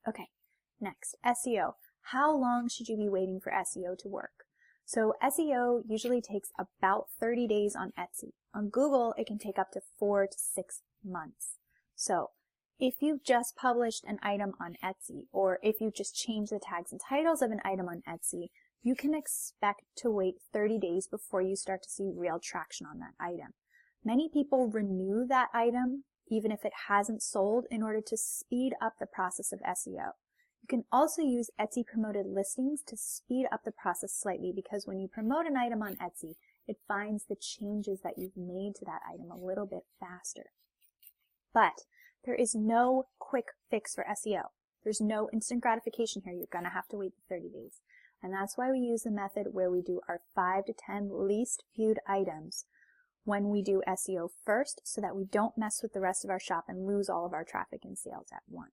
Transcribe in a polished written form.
Okay, next, SEO. How long should you be waiting for SEO to work? So SEO usually takes about 30 days on Etsy. On Google, it can take up to 4 to 6 months. So if you've just published an item on Etsy, or if you've just changed the tags and titles of an item on Etsy, you can expect to wait 30 days before you start to see real traction on that item. Many people renew that item, even if it hasn't sold, in order to speed up the process of SEO. You can also use Etsy promoted listings to speed up the process slightly, because when you promote an item on Etsy, it finds the changes that you've made to that item a little bit faster. But there is no quick fix for SEO. There's no instant gratification here. You're going to have to wait the 30 days. And that's why we use the method where we do our 5 to 10 least viewed items when we do SEO first, so that we don't mess with the rest of our shop and lose all of our traffic and sales at once.